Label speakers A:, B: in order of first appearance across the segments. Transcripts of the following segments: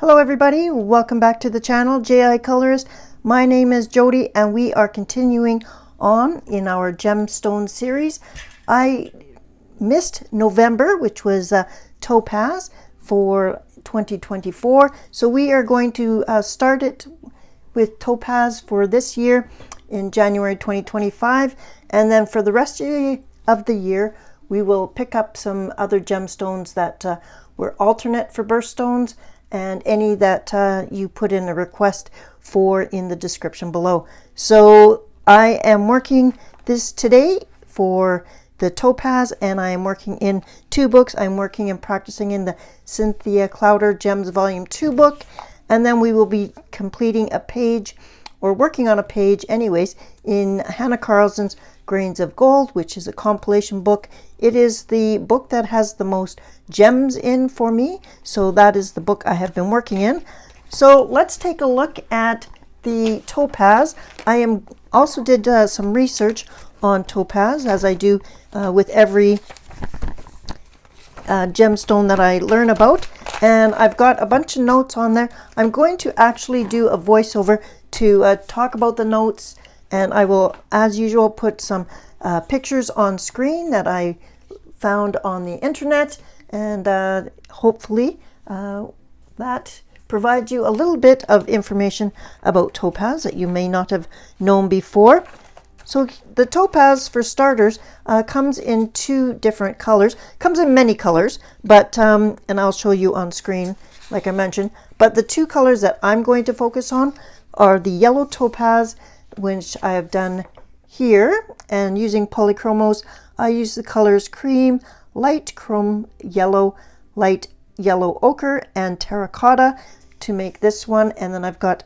A: Hello everybody, welcome back to the channel, JI Colorist. My name is Jody and we are continuing on in our gemstone series. I missed November, which was Topaz for 2024. So we are going to start it with Topaz for this year in January 2025. And then for the rest of the year, we will pick up some other gemstones that were alternate for birthstones, and any that you put in a request for in the description below. So I am working this today for the Topaz, and I am working in two books. I'm working and practicing in the Cynthia Kloeter Gems Volume 2 book, and then we will be completing a page, or working on a page anyways, in Hanna Karlzon's Grains of Gold, which is a compilation book. It is the book that has the most gems in for me, so that is the book I have been working in. So let's take a look at the Topaz. I also did some research on Topaz, as I do with every gemstone that I learn about, and I've got a bunch of notes on there. I'm going to actually do a voiceover to talk about the notes, and I will, as usual, put some pictures on screen that I found on the internet, and hopefully that provides you a little bit of information about Topaz that you may not have known before. So the Topaz, for starters, comes in two different colors. Comes in many colors, but and I'll show you on screen, like I mentioned. But the two colors that I'm going to focus on are the yellow Topaz, which I have done here, and using polychromos, I use the colors cream, light chrome yellow, light yellow ochre, and terracotta to make this one. And then I've got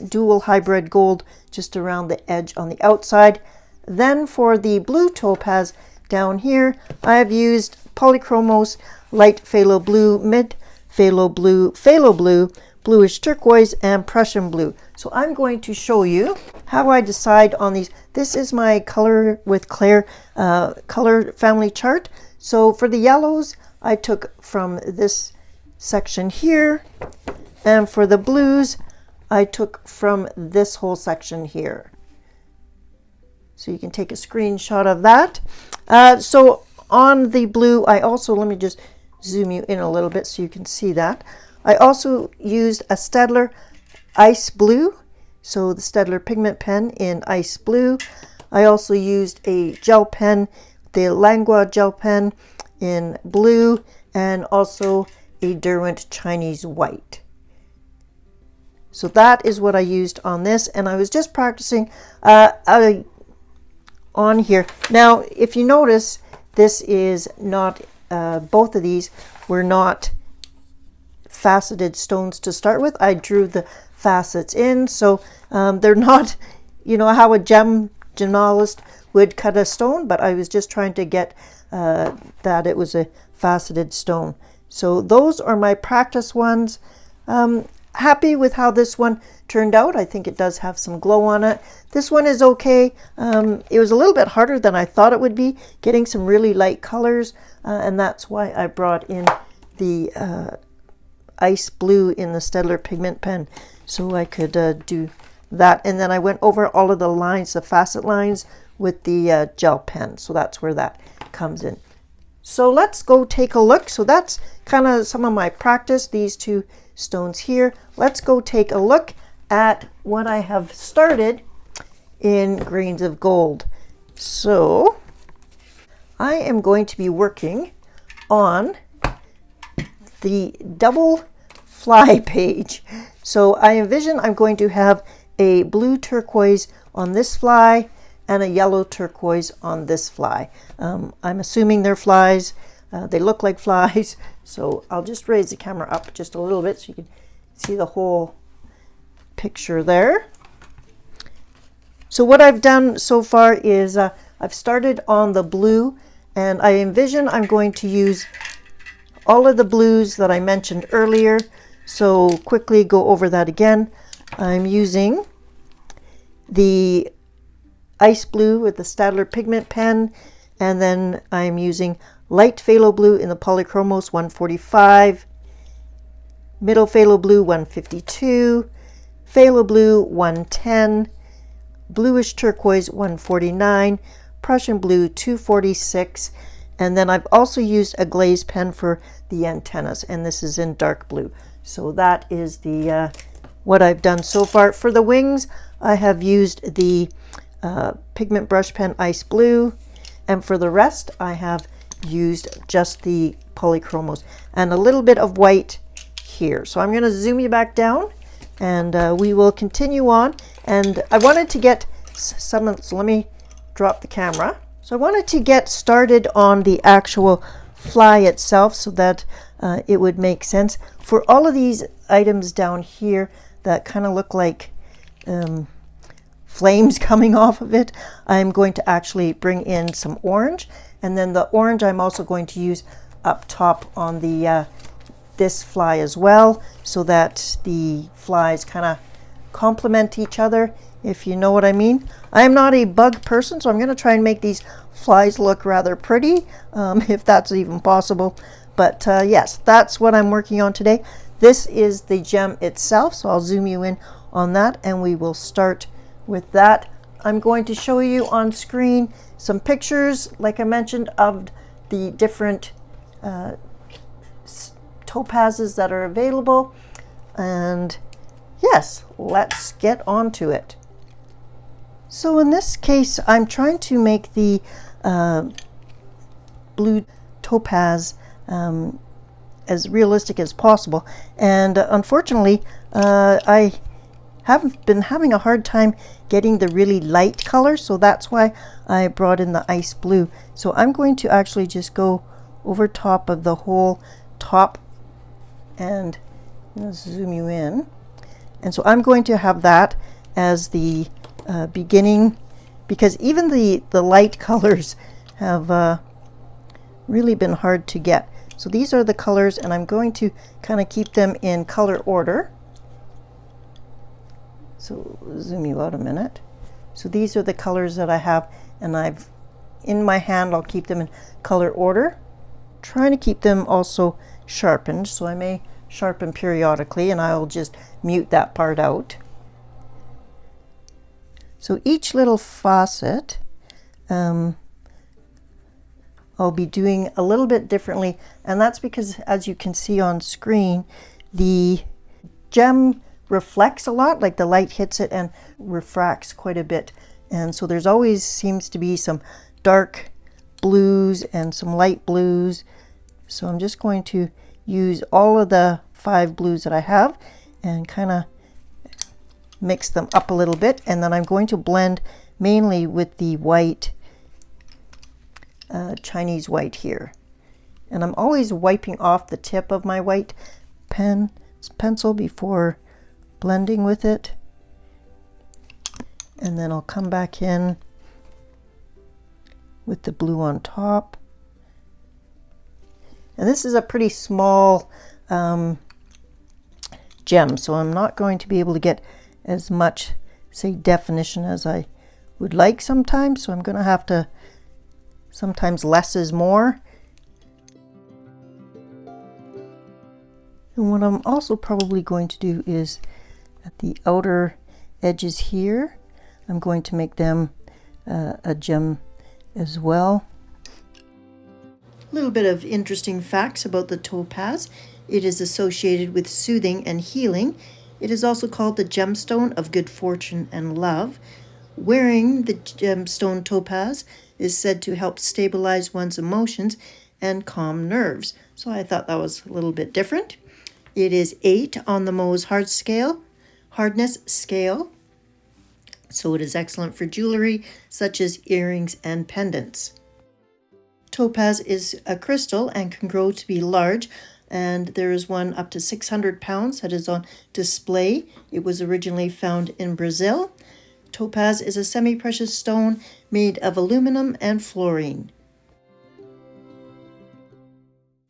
A: dual hybrid gold just around the edge on the outside. Then for the blue Topaz down here, I have used polychromos, light phthalo blue, mid phthalo blue, bluish turquoise, and Prussian blue. So I'm going to show you how I decide on these. This is my color with Claire color family chart. So for the yellows, I took from this section here, and for the blues, I took from this whole section here. So you can take a screenshot of that. So on the blue, I also, let me just zoom you in a little bit so you can see that. I also used a Staedtler Ice Blue, so the Staedtler pigment pen in Ice Blue. I also used a gel pen, the Langua gel pen in blue, and also a Derwent Chinese White. So that is what I used on this, and I was just practicing on here. Now, if you notice, this is not, both of these were not faceted stones to start with. I drew the facets in, so they're not, you know, how a gemologist would cut a stone, but I was just trying to get that it was a faceted stone. So those are my practice ones. Happy with how this one turned out. I think it does have some glow on it. This one is okay. It was a little bit harder than I thought it would be, getting some really light colors, and that's why I brought in the Ice Blue in the Staedtler pigment pen, so I could do that. And then I went over all of the lines, the facet lines, with the gel pen. So that's where that comes in. So let's go take a look. So that's kind of some of my practice, these two stones here. Let's go take a look at what I have started in Grains of Gold. So I am going to be working on the double fly page. So I envision I'm going to have a blue turquoise on this fly and a yellow turquoise on this fly. I'm assuming they're flies. They look like flies. So I'll just raise the camera up just a little bit so you can see the whole picture there. So what I've done so far is I've started on the blue, and I envision I'm going to use all of the blues that I mentioned earlier. So quickly go over that again. I'm using the Ice Blue with the Staedtler pigment pen, and then I'm using light phthalo blue in the Polychromos 145, middle phthalo blue 152, phthalo blue 110, bluish turquoise 149, Prussian blue 246, and then I've also used a glaze pen for the antennas, and this is in dark blue. So that is the what I've done so far. For the wings, I have used the pigment brush pen ice blue, and for the rest I have used just the polychromos and a little bit of white here. So I'm going to zoom you back down, and we will continue on. And I wanted to get so let me drop the camera. So I wanted to get started on the actual fly itself so that it would make sense. For all of these items down here that kind of look like flames coming off of it, I'm going to actually bring in some orange, and then the orange I'm also going to use up top on the this fly as well, so that the flies kind of complement each other, if you know what I mean. I am not a bug person, so I'm going to try and make these flies look rather pretty, if that's even possible. But yes, that's what I'm working on today. This is the gem itself, so I'll zoom you in on that, and we will start with that. I'm going to show you on screen some pictures, like I mentioned, of the different topazes that are available. And yes, let's get on to it. So in this case, I'm trying to make the blue topaz as realistic as possible, and unfortunately I have been having a hard time getting the really light color, so that's why I brought in the ice blue. So I'm going to actually just go over top of the whole top, and let's zoom you in. And so I'm going to have that as the beginning, because even the light colors have really been hard to get. So these are the colors, and I'm going to kind of keep them in color order. So zoom you out a minute. So these are the colors that I have, and I've in my hand, I'll keep them in color order, trying to keep them also sharpened. So I may sharpen periodically, and I'll just mute that part out. So each little facet I'll be doing a little bit differently, and that's because, as you can see on screen, the gem reflects a lot, like the light hits it and refracts quite a bit, and so there's always seems to be some dark blues and some light blues. So I'm just going to use all of the 5 blues that I have and kind of mix them up a little bit, and then I'm going to blend mainly with the white, Chinese white here. And I'm always wiping off the tip of my white pencil before blending with it, and then I'll come back in with the blue on top. And this is a pretty small gem, so I'm not going to be able to get as much, say, definition as I would like sometimes, so I'm going to have to, sometimes less is more. And what I'm also probably going to do is at the outer edges here, I'm going to make them a gem as well. A little bit of interesting facts about the topaz. It is associated with soothing and healing. It is also called the gemstone of good fortune and love. Wearing the gemstone topaz is said to help stabilize one's emotions and calm nerves. So I thought that was a little bit different. It is 8 on the Mohs hardness scale. So it is excellent for jewelry such as earrings and pendants. Topaz is a crystal and can grow to be large, and there is one up to 600 pounds that is on display. It was originally found in Brazil. Topaz is a semi-precious stone made of aluminum and fluorine.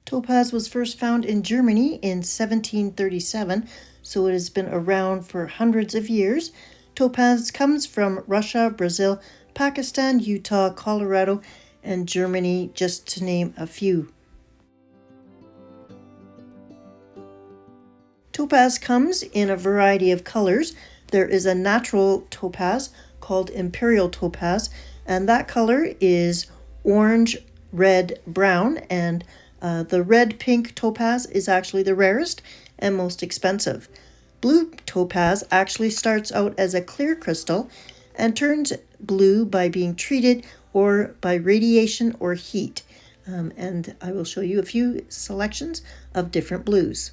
A: Topaz was first found in Germany in 1737, so it has been around for hundreds of years. Topaz comes from Russia, Brazil, Pakistan, Utah, Colorado, and Germany, just to name a few. Topaz comes in a variety of colors. There is a natural topaz called imperial topaz, and that color is orange, red, brown, and the red pink topaz is actually the rarest and most expensive. Blue topaz actually starts out as a clear crystal and turns blue by being treated or by radiation or heat. And I will show you a few selections of different blues.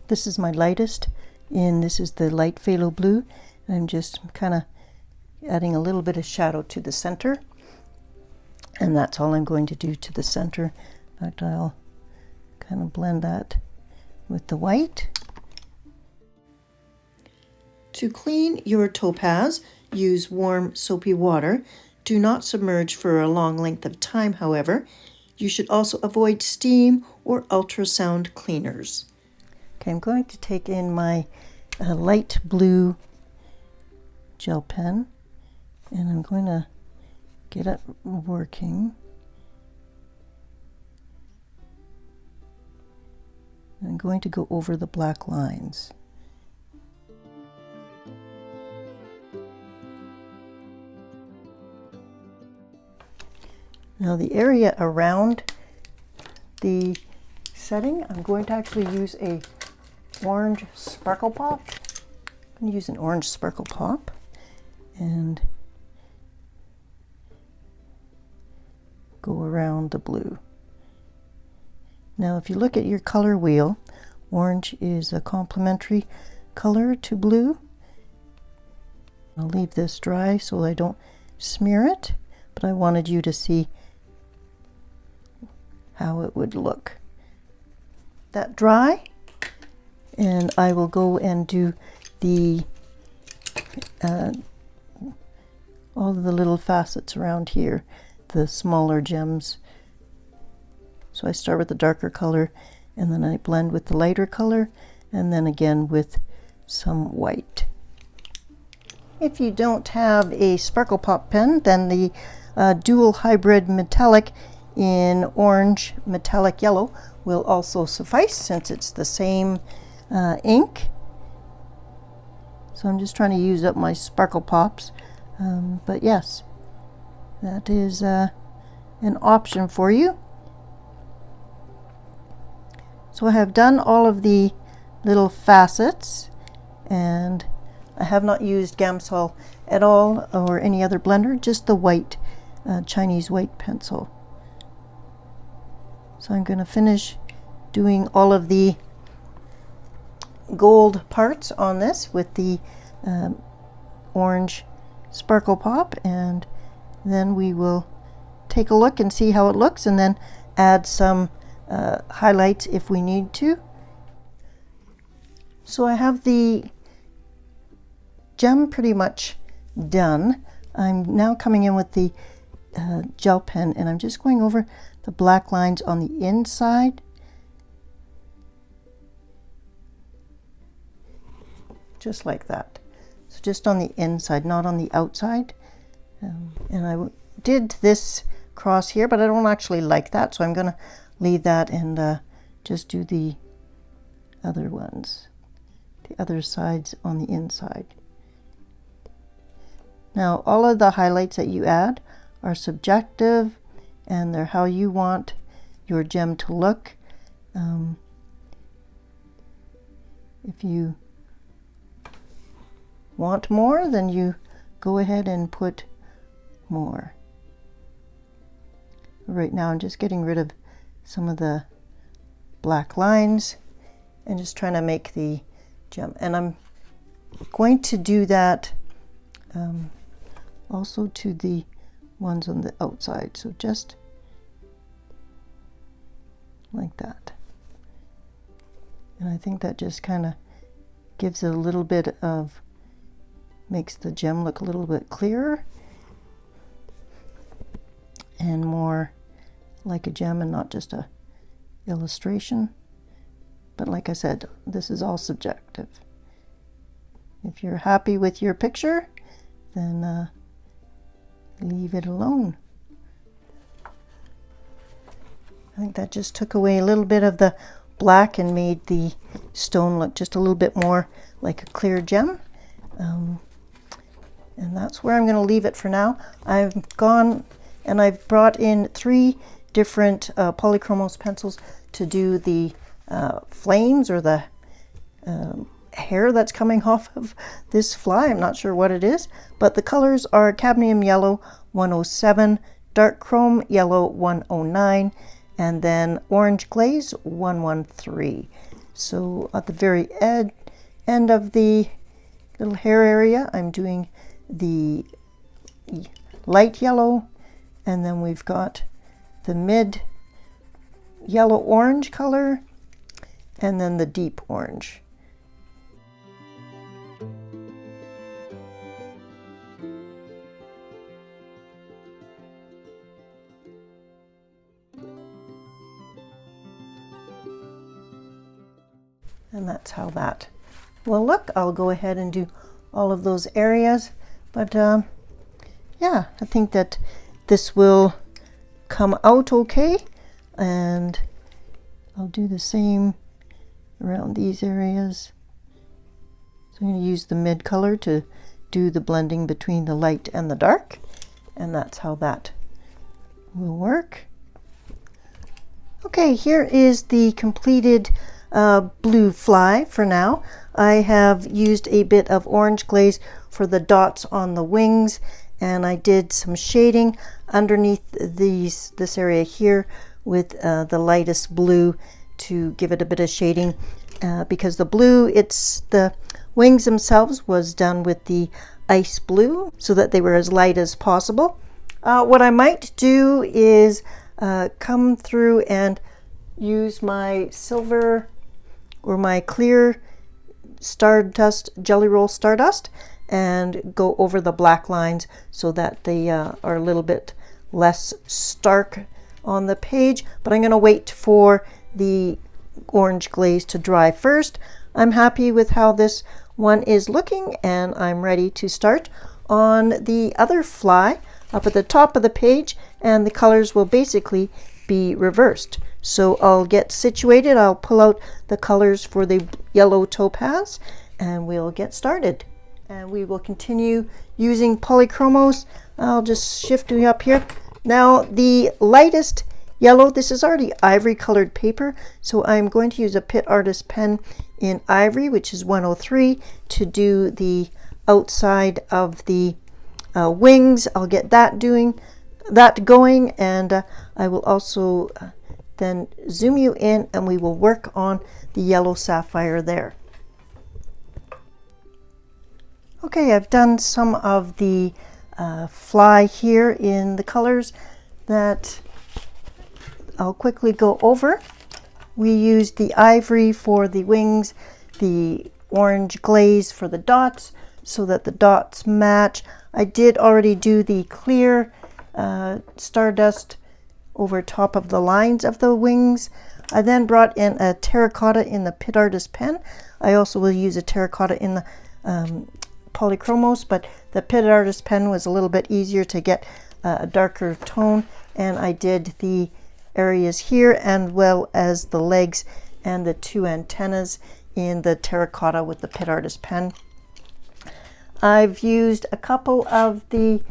A: This is my lightest, and this is the light phthalo blue. And I'm just kind of adding a little bit of shadow to the center. And that's all I'm going to do to the center. But I'll kind of blend that with the white. To clean your topaz, use warm soapy water. Do not submerge for a long length of time, however. You should also avoid steam or ultrasound cleaners. Okay, I'm going to take in my light blue gel pen, and I'm going to get it working. I'm going to go over the black lines. Now the area around the setting, I'm going to actually use a orange sparkle pop. I'm going to use an orange sparkle pop and go around the blue. Now if you look at your color wheel, orange is a complementary color to blue. I'll leave this dry so I don't smear it, but I wanted you to see how it would look. That dry, and I will go and do the all of the little facets around here, the smaller gems. So I start with the darker color, and then I blend with the lighter color, and then again with some white. If you don't have a sparkle pop pen, then the dual hybrid metallic in orange metallic yellow will also suffice, since it's the same ink. So I'm just trying to use up my sparkle pops, but yes, that is an option for you. So I have done all of the little facets, and I have not used Gamsol at all or any other blender, just the white Chinese white pencil. So I'm going to finish doing all of the gold parts on this with the orange sparkle pop, and then we will take a look and see how it looks, and then add some highlights if we need to. So I have the gem pretty much done. I'm now coming in with the gel pen, and I'm just going over the black lines on the inside. Just like that. So just on the inside, not on the outside. And I did this cross here, but I don't actually like that, so I'm going to leave that and just do the other ones, the other sides on the inside. Now all of the highlights that you add are subjective, and they're how you want your gem to look. If you want more, then you go ahead and put more. Right now I'm just getting rid of some of the black lines and just trying to make the gem, and I'm going to do that also to the ones on the outside, so just like that. And I think that just kind of gives it a little bit of, makes the gem look a little bit clearer and more like a gem and not just a illustration. But like I said, this is all subjective. If you're happy with your picture, then leave it alone. I think that just took away a little bit of the black and made the stone look just a little bit more like a clear gem. And that's where I'm going to leave it for now. I've gone and I've brought in 3 different polychromos pencils to do the flames or the hair that's coming off of this fly. I'm not sure what it is, but the colors are cadmium yellow 107, dark chrome yellow 109, and then orange glaze 113. So at the very end of the little hair area, I'm doing the light yellow, and then we've got the mid yellow orange color, and then the deep orange. And that's how that will look. I'll go ahead and do all of those areas, but yeah, I think that this will come out okay, and I'll do the same around these areas. So I'm going to use the mid color to do the blending between the light and the dark, and that's how that will work. Okay, here is the completed blue fly for now. I have used a bit of orange glaze for the dots on the wings, and I did some shading underneath this area here with the lightest blue to give it a bit of shading, because the blue, the wings themselves was done with the ice blue so that they were as light as possible. What I might do is come through and use my silver or my clear Stardust, Jelly Roll Stardust, and go over the black lines so that they are a little bit less stark on the page. But I'm going to wait for the orange glaze to dry first. I'm happy with how this one is looking, and I'm ready to start on the other fly up at the top of the page, and the colors will basically be reversed. So I'll get situated, I'll pull out the colors for the yellow topaz, and we'll get started. And we will continue using polychromos. I'll just shift you up here. Now the lightest yellow, this is already ivory colored paper, so I'm going to use a Pitt Artist pen in ivory, which is 103, to do the outside of the wings. I'll get that going, and I will also then zoom you in, and we will work on the yellow sapphire there. Okay, I've done some of the fly here in the colors that I'll quickly go over. We used the ivory for the wings, the orange glaze for the dots so that the dots match. I did already do the clear Stardust over top of the lines of the wings. I then brought in a terracotta in the Pitt Artist pen. I also will use a terracotta in the polychromos, but the Pitt Artist pen was a little bit easier to get a darker tone, and I did the areas here and well as the legs and the 2 antennas in the terracotta with the Pitt Artist pen. I've used a couple of the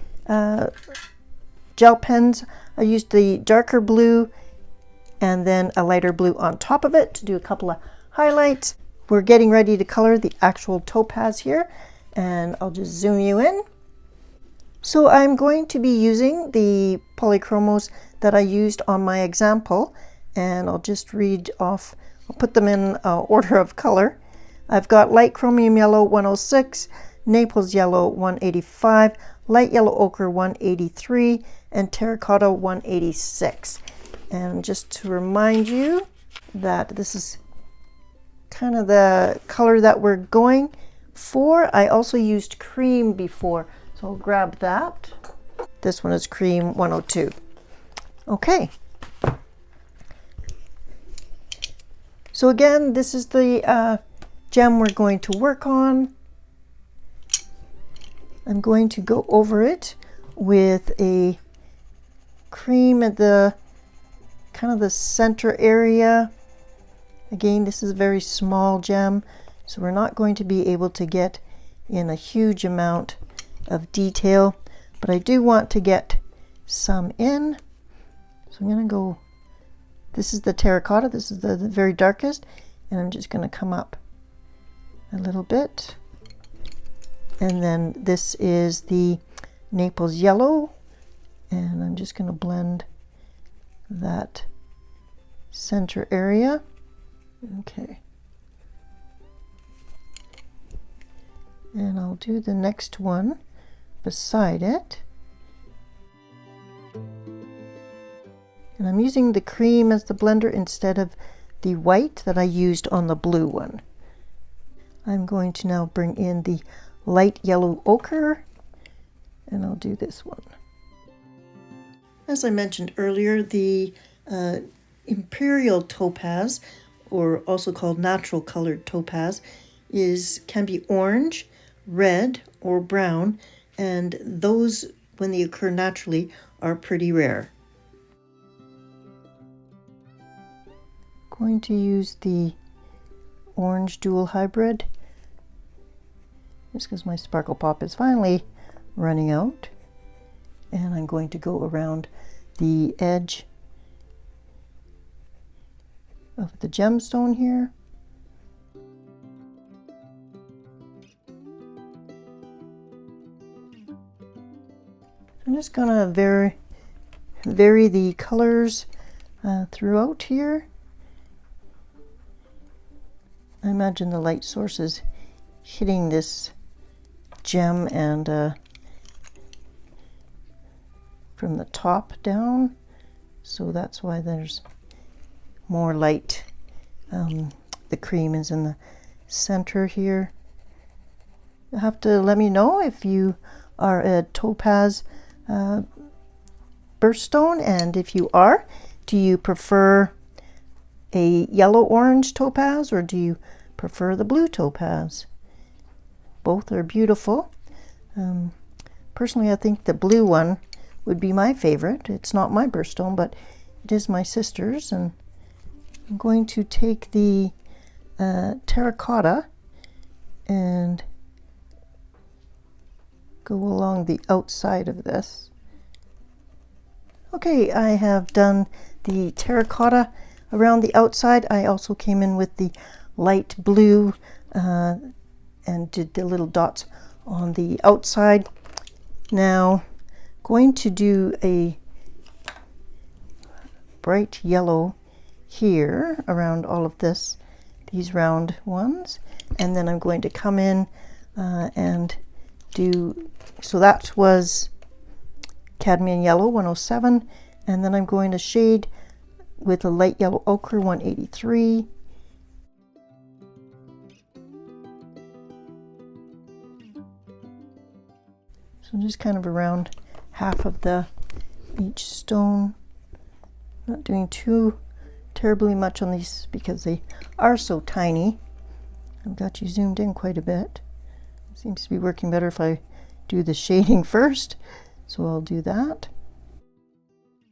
A: gel pens. I used the darker blue and then a lighter blue on top of it to do a couple of highlights. We're getting ready to color the actual topaz here, and I'll just zoom you in. So I'm going to be using the polychromos that I used on my example, and I'll just read off, I'll put them in order of color. I've got light chromium yellow 106, Naples yellow 185, light yellow ochre 183, and terracotta 186. And just to remind you that this is kind of the color that we're going for. I also used cream before, so I'll grab that. This one is cream 102. Okay. So again, this is the gem we're going to work on. I'm going to go over it with a cream at the kind of the center area. Again, this is a very small gem, so we're not going to be able to get in a huge amount of detail, but I do want to get some in. So I'm going to go, this is the terracotta, this is the very darkest, and I'm just going to come up a little bit. And then this is the Naples yellow, and I'm just going to blend that center area. Okay. And I'll do the next one beside it. And I'm using the cream as the blender instead of the white that I used on the blue one. I'm going to now bring in the light yellow ochre, and I'll do this one. As I mentioned earlier, the imperial topaz, or also called natural colored topaz, can be orange, red, or brown, and those, when they occur naturally, are pretty rare. Going to use the orange dual hybrid, just because my sparkle pop is finally running out, and I'm going to go around the edge of the gemstone here. I'm just going to vary the colors throughout here. I imagine the light source is hitting this gem and from the top down, so that's why there's more light. The cream is in the center here. You'll have to let me know if you are a topaz birthstone, and if you are, do you prefer a yellow-orange topaz or do you prefer the blue topaz? Both are beautiful. Personally, I think the blue one would be my favorite. It's not my birthstone, but it is my sister's, and I'm going to take the terracotta and go along the outside of this. Okay, I have done the terracotta around the outside. I also came in with the light blue and did the little dots on the outside. Now, going to do a bright yellow here around all of these round ones, and then I'm going to come in and do, so that was cadmium yellow 107, and then I'm going to shade with a light yellow ochre 183. So just kind of around half of each stone. Not doing too terribly much on these because they are so tiny. I've got you zoomed in quite a bit. It seems to be working better if I do the shading first, so I'll do that.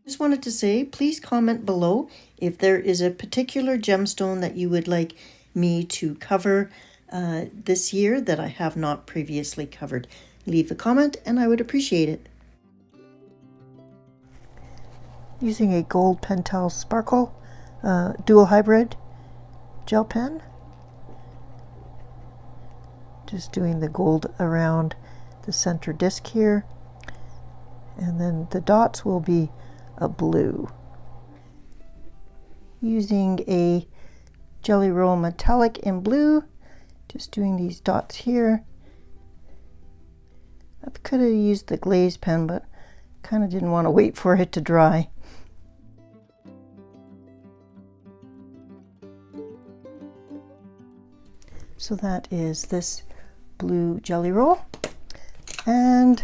A: Just wanted to say, please comment below if there is a particular gemstone that you would like me to cover this year that I have not previously covered. Leave a comment and I would appreciate it. Using a gold Pentel Sparkle dual hybrid gel pen. Just doing the gold around the center disc here. And then the dots will be a blue. Using a Jelly Roll Metallic in blue. Just doing these dots here. I could have used the glaze pen, but kind of didn't want to wait for it to dry. So that is this blue jelly roll. And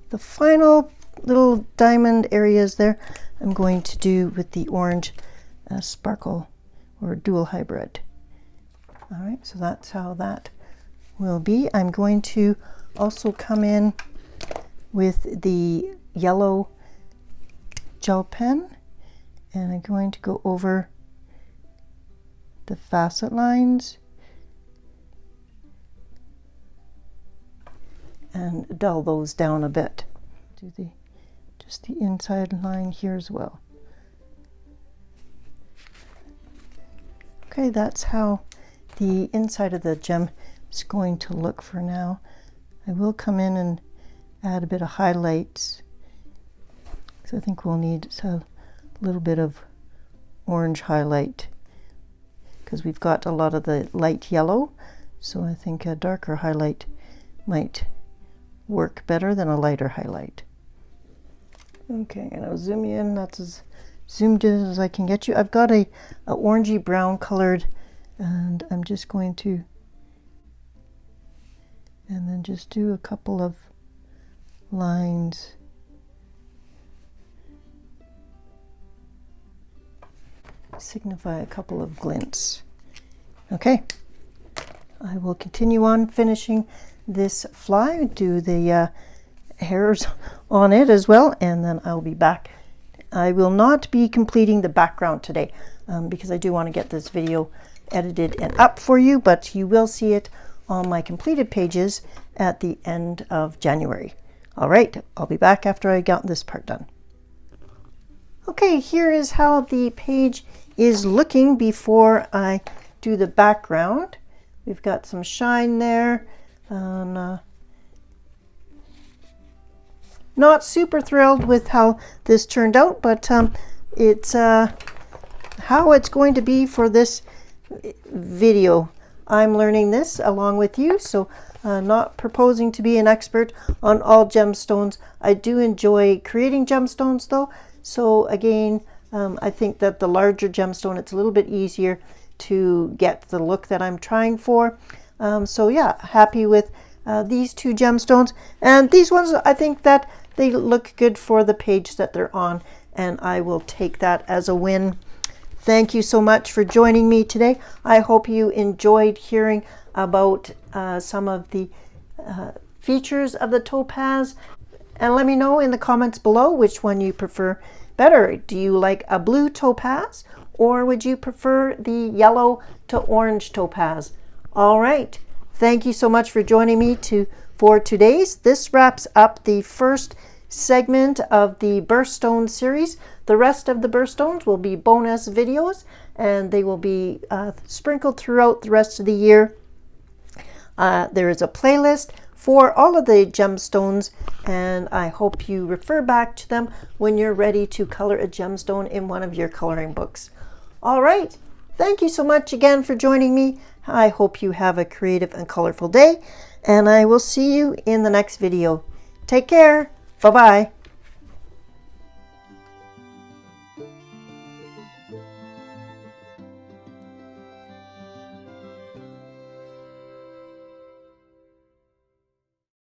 A: the final little diamond areas there, I'm going to do with the orange sparkle or dual hybrid. All right, so that's how that will be. I'm going to also come in with the yellow gel pen, and I'm going to go over the facet lines and dull those down a bit. Do just the inside line here as well. Okay, that's how the inside of the gem is going to look for now. I will come in and add a bit of highlights, so I think we'll need a little bit of orange highlight because we've got a lot of the light yellow, so I think a darker highlight might work better than a lighter highlight. Okay, and I'll zoom in. That's as zoomed in as I can get you. I've got a orangey brown colored, and I'm just going to, and then just do a couple of lines. Signify a couple of glints. Okay, I will continue on finishing this fly, do the hairs on it as well, and then I'll be back. I will not be completing the background today because I do want to get this video edited and up for you, but you will see it on my completed pages at the end of January. All right, I'll be back after I got this part done. Okay, here is how the page is looking before I do the background. We've got some shine there. Not super thrilled with how this turned out, but it's how it's going to be for this video. I'm learning this along with you, so not proposing to be an expert on all gemstones. I do enjoy creating gemstones though, so again, I think that the larger gemstone, it's a little bit easier to get the look that I'm trying for. So yeah, happy with these two gemstones, and these ones I think that they look good for the page that they're on, and I will take that as a win. Thank you so much for joining me today. I hope you enjoyed hearing about some of the features of the topaz, and let me know in the comments below which one you prefer better. Do you like a blue topaz, or would you prefer the yellow to orange topaz? All right, thank you so much for joining me for today's. This wraps up the first segment of the birthstone series. The rest of the birthstones will be bonus videos, and they will be sprinkled throughout the rest of the year. There is a playlist for all of the gemstones, and I hope you refer back to them when you're ready to color a gemstone in one of your coloring books. All right, thank you so much again for joining me. I hope you have a creative and colorful day, and I will see you in the next video. Take care. Bye-bye.